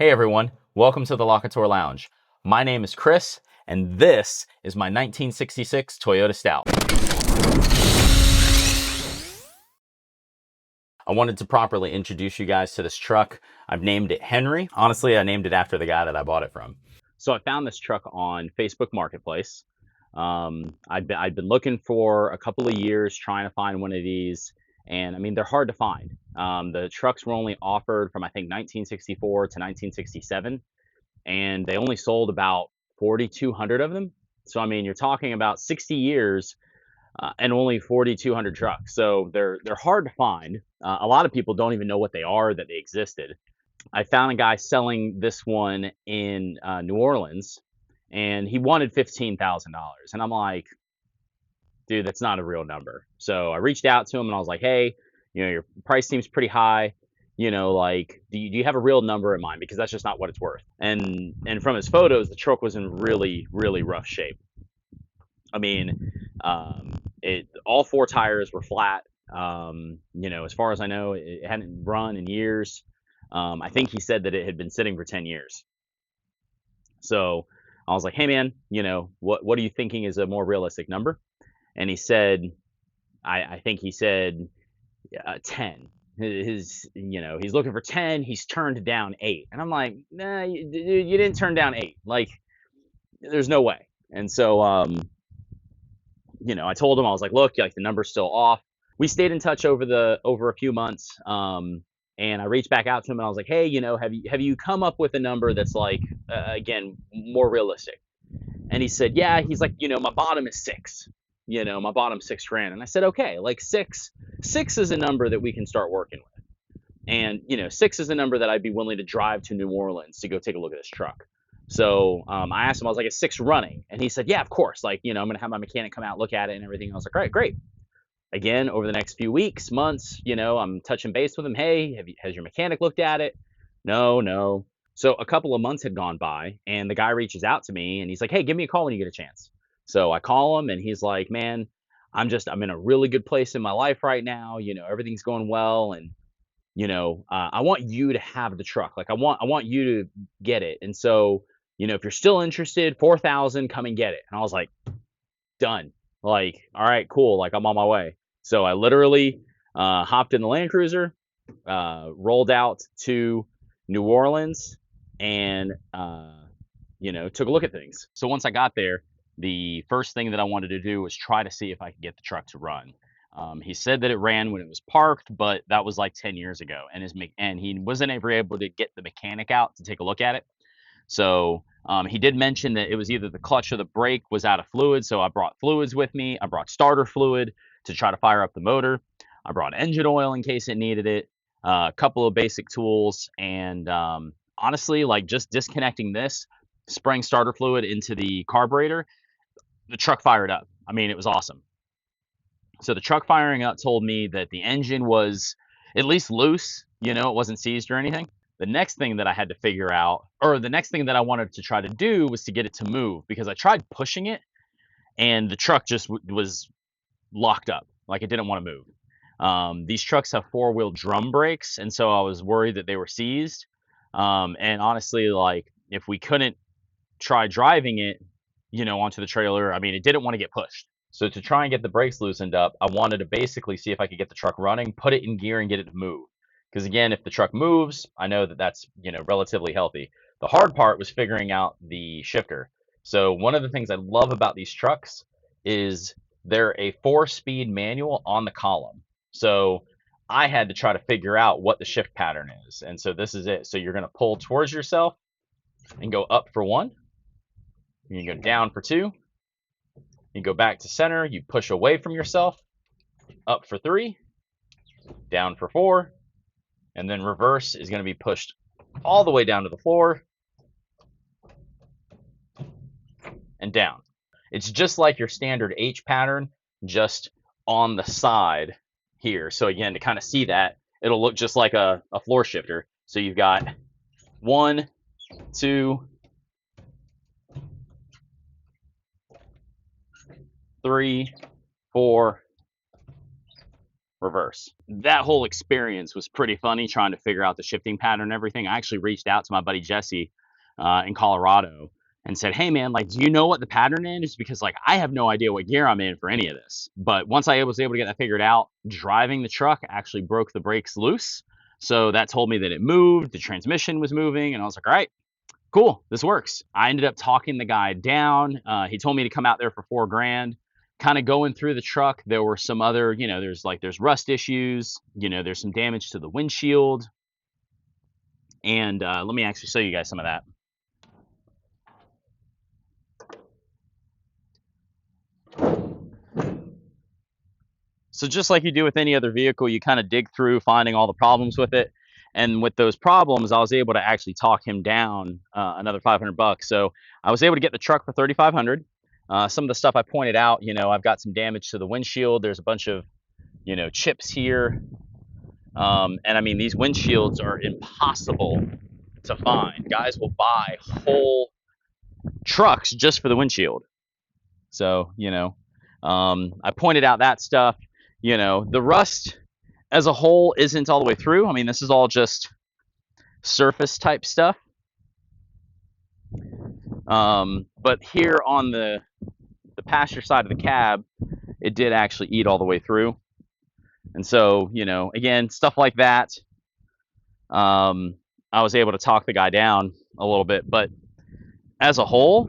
Hey everyone, welcome to the Locator Lounge. My name is Chris, and this is my 1966 Toyota Stout. I wanted to properly introduce you guys to this truck. I've named it Henry. Honestly, I named it after the guy that I bought it from. So I found this truck on Facebook Marketplace. I'd been looking for a couple of years trying to find one of these. And I mean, they're hard to find. The trucks were only offered from, I think, 1964 to 1967. And they only sold about 4,200 of them. So, I mean, you're talking about 60 years and only 4,200 trucks. So they're hard to find. A lot of people don't even know what they are, that they existed. I found a guy selling this one in New Orleans, and he wanted $15,000. And I'm like, dude, that's not a real number. So I reached out to him and I was like, hey, your price seems pretty high. Like, do you have a real number in mind? Because that's just not what it's worth. And from his photos, the truck was in really, really rough shape. I mean, all four tires were flat. As far as I know, it hadn't run in years. I think he said that it had been sitting for 10 years. So I was like, hey man, what are you thinking is a more realistic number? And he said, I think he said 10. He's looking for 10. He's turned down 8. And I'm like, nah, you didn't turn down 8. Like, there's no way. And so, I told him, I was like, look, like the number's still off. We stayed in touch over a few months. And I reached back out to him and I was like, hey, have you come up with a number that's like, again, more realistic? And he said, yeah. He's like, my bottom is 6. My bottom $6,000. And I said, okay, like six is a number that we can start working with. And, 6 is a number that I'd be willing to drive to New Orleans to go take a look at this truck. So I asked him, I was like, is 6 running? And he said, yeah, of course. Like, I'm going to have my mechanic come out, look at it and everything. I was like, all right, great. Again, over the next few weeks, months, I'm touching base with him. Hey, has your mechanic looked at it? No. So a couple of months had gone by and the guy reaches out to me and he's like, hey, give me a call when you get a chance. So I call him and he's like, man, I'm in a really good place in my life right now. Everything's going well. And, I want you to have the truck. Like I want you to get it. And so, if you're still interested, 4,000, come and get it. And I was like, done. Like, all right, cool. Like I'm on my way. So I literally hopped in the Land Cruiser, rolled out to New Orleans and, took a look at things. So once I got there, the first thing that I wanted to do was try to see if I could get the truck to run. He said that it ran when it was parked, but that was like 10 years ago. And he wasn't ever able to get the mechanic out to take a look at it. So he did mention that it was either the clutch or the brake was out of fluid. So I brought fluids with me. I brought starter fluid to try to fire up the motor. I brought engine oil in case it needed it. A couple of basic tools. And honestly, like just disconnecting this, spraying starter fluid into the carburetor, the truck fired up. I mean, it was awesome. So the truck firing up told me that the engine was at least loose, it wasn't seized or anything. The next thing that I had to figure out, or the next thing that I wanted to try to do was to get it to move, because I tried pushing it and the truck just was locked up. Like it didn't want to move. These trucks have 4-wheel drum brakes. And so I was worried that they were seized. And honestly, like if we couldn't try driving it, onto the trailer, I mean, it didn't want to get pushed. So to try and get the brakes loosened up, I wanted to basically see if I could get the truck running, put it in gear and get it to move. Because again, if the truck moves, I know that that's, relatively healthy. The hard part was figuring out the shifter. So one of the things I love about these trucks is they're a 4-speed manual on the column. So I had to try to figure out what the shift pattern is. And so this is it. So you're going to pull towards yourself and go up for 1. You go down for 2. You go back to center. You push away from yourself. Up for 3. Down for 4. And then reverse is going to be pushed all the way down to the floor and down. It's just like your standard H pattern, just on the side here. So again, to kind of see that, it'll look just like a floor shifter. So you've got 1, 2, 3, 4, reverse. That whole experience was pretty funny trying to figure out the shifting pattern and everything. I actually reached out to my buddy Jesse in Colorado and said, hey man, like, do you know what the pattern is? Because like, I have no idea what gear I'm in for any of this. But once I was able to get that figured out, driving the truck actually broke the brakes loose. So that told me that it moved, the transmission was moving, and I was like, all right, cool, this works. I ended up talking the guy down. He told me to come out there for $4,000. Kind of going through the truck, there were some other, you know, there's rust issues, you know, there's some damage to the windshield. And let me actually show you guys some of that. So just like you do with any other vehicle, you kind of dig through finding all the problems with it. And with those problems, I was able to actually talk him down another $500. So I was able to get the truck for $3,500. Some of the stuff I pointed out, you know, I've got some damage to the windshield. There's a bunch of, you know, chips here. And I mean, these windshields are impossible to find. Guys will buy whole trucks just for the windshield. So, you know, I pointed out that stuff. You know, the rust as a whole isn't all the way through. I mean, this is all just surface type stuff. But here on the passenger side of the cab, it did actually eat all the way through. And so, you know, again, stuff like that, I was able to talk the guy down a little bit. But as a whole,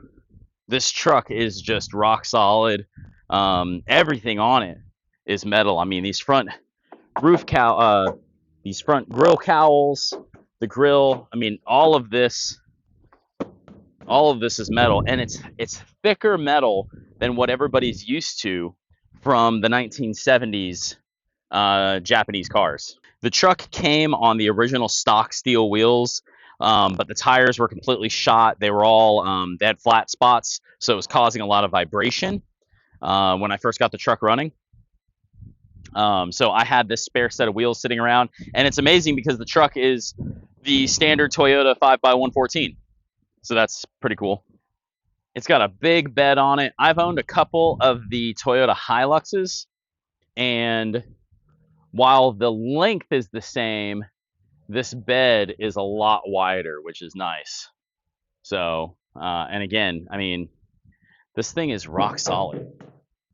this truck is just rock solid. Everything on it is metal. I mean, these front these front grill cowls, the grill, I mean, all of this is metal, and it's thicker metal than what everybody's used to from the 1970s Japanese cars. The truck came on the original stock steel wheels, but the tires were completely shot. They were all they had flat spots, so it was causing a lot of vibration when I first got the truck running. So I had this spare set of wheels sitting around, and it's amazing because the truck is the standard Toyota 5x114. So that's pretty cool. It's got a big bed on it. I've owned a couple of the Toyota Hiluxes, and while the length is the same, this bed is a lot wider, which is nice. So, and again, I mean, this thing is rock solid.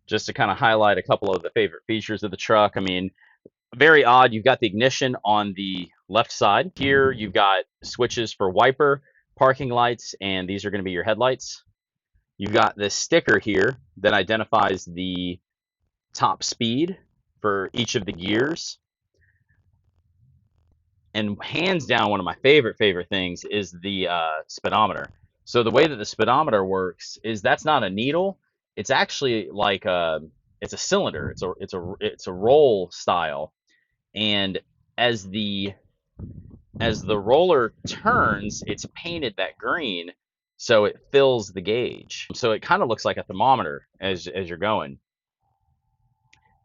Just to kind of highlight a couple of the favorite features of the truck. I mean, very odd. You've got the ignition on the left side. Here, you've got switches for wiper, parking lights, and these are going to be your headlights. You've got this sticker here that identifies the top speed for each of the gears. And hands down, one of my favorite things is the speedometer. So the way that the speedometer works is that's not a needle. It's actually like it's a cylinder. It's a roll style, and as the roller turns, it's painted that green, so it fills the gauge. So it kind of looks like a thermometer as you're going.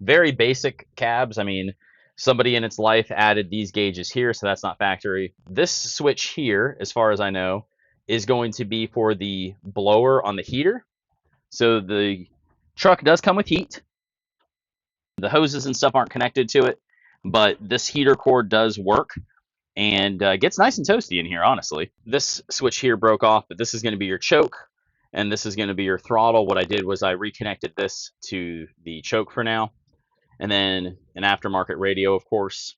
Very basic cabs. I mean, somebody in its life added these gauges here, so that's not factory. This switch here, as far as I know, is going to be for the blower on the heater. So the truck does come with heat. The hoses and stuff aren't connected to it, but this heater cord does work and gets nice and toasty in here, honestly. This switch here broke off, but this is going to be your choke, and this is going to be your throttle. What I did was I reconnected this to the choke for now, and then an aftermarket radio, of course,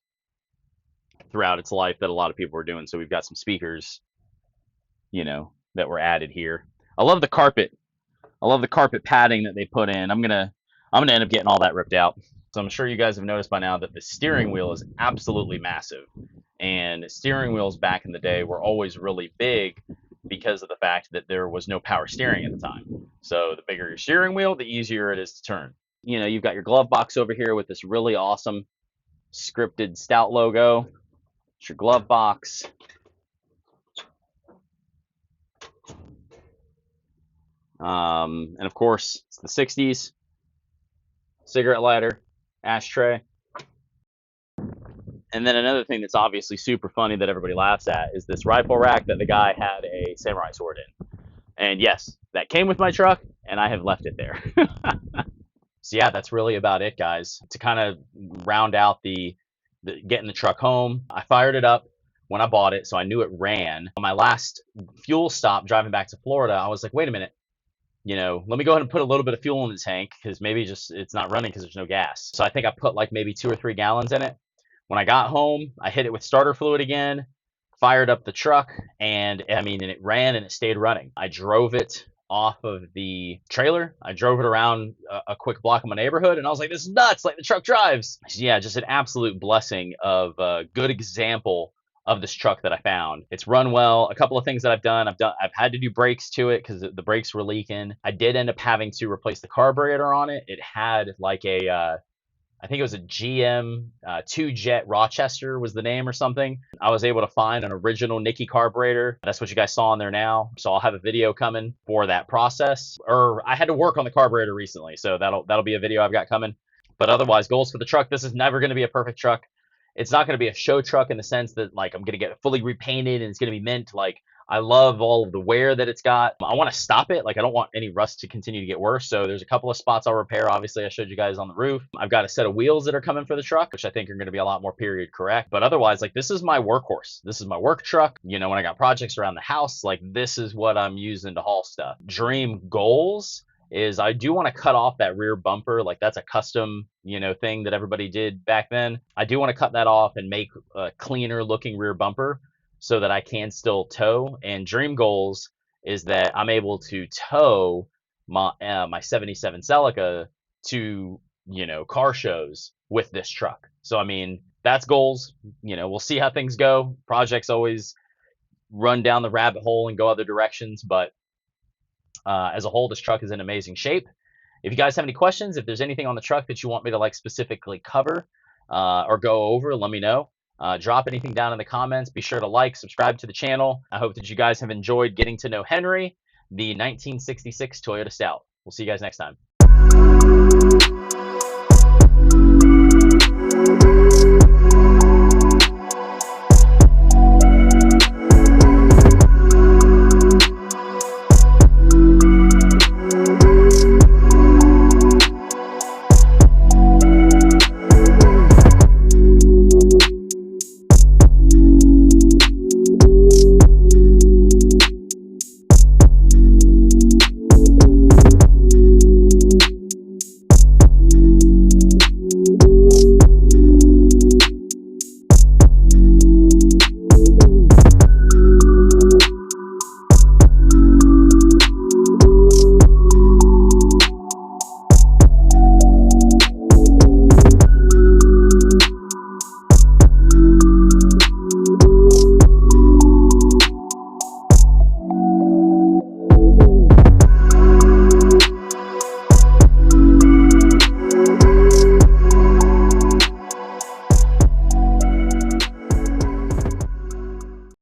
throughout its life that a lot of people were doing. So we've got some speakers, you know, that were added here. I love the carpet. I love the carpet padding that they put in. I'm gonna end up getting all that ripped out. So I'm sure you guys have noticed by now that the steering wheel is absolutely massive. And steering wheels back in the day were always really big because of the fact that there was no power steering at the time. So the bigger your steering wheel, the easier it is to turn. You know, you've got your glove box over here with this really awesome scripted Stout logo. It's your glove box. And of course, it's the 60s. Cigarette lighter, ashtray. And then another thing that's obviously super funny that everybody laughs at is this rifle rack that the guy had a samurai sword in. And yes, that came with my truck, and I have left it there. So yeah, that's really about it, guys. To kind of round out the getting the truck home, I fired it up when I bought it, so I knew it ran. On my last fuel stop driving back to Florida, I was like, wait a minute, let me go ahead and put a little bit of fuel in the tank because maybe just it's not running because there's no gas. So I think I put like maybe 2 or 3 gallons in it. When I got home, I hit it with starter fluid again, fired up the truck, and I mean, and it ran and it stayed running. I drove it off of the trailer. I drove it around a quick block of my neighborhood, and I was like, this is nuts, like the truck drives. So yeah, just an absolute blessing of a good example of this truck that I found. It's run well. A couple of things that I've had to do brakes to it because the brakes were leaking. I did end up having to replace the carburetor on it. It had like I think it was a GM 2-jet Rochester was the name or something. I was able to find an original Nicky carburetor. That's what you guys saw in there now. So I'll have a video coming for that process. Or I had to work on the carburetor recently, so that'll be a video I've got coming. But otherwise, goals for the truck. This is never going to be a perfect truck. It's not going to be a show truck in the sense that like I'm going to get it fully repainted and it's going to be mint. Like I love all of the wear that it's got. I want to stop it. Like I don't want any rust to continue to get worse. So there's a couple of spots I'll repair. Obviously, I showed you guys on the roof. I've got a set of wheels that are coming for the truck, which I think are going to be a lot more period correct. But otherwise, like this is my workhorse. This is my work truck. When I got projects around the house, like this is what I'm using to haul stuff. Dream goals is I do want to cut off that rear bumper. Like that's a custom, thing that everybody did back then. I do want to cut that off and make a cleaner looking rear bumper so that I can still tow. And dream goals is that I'm able to tow my 77 Celica to, car shows with this truck. So, I mean, that's goals. We'll see how things go. Projects always run down the rabbit hole and go other directions, but as a whole, this truck is in amazing shape. If you guys have any questions, if there's anything on the truck that you want me to like specifically cover or go over, let me know. Drop anything down in the comments. Be sure to like, subscribe to the channel. I hope that you guys have enjoyed getting to know Henry, the 1966 Toyota Stout. We'll see you guys next time.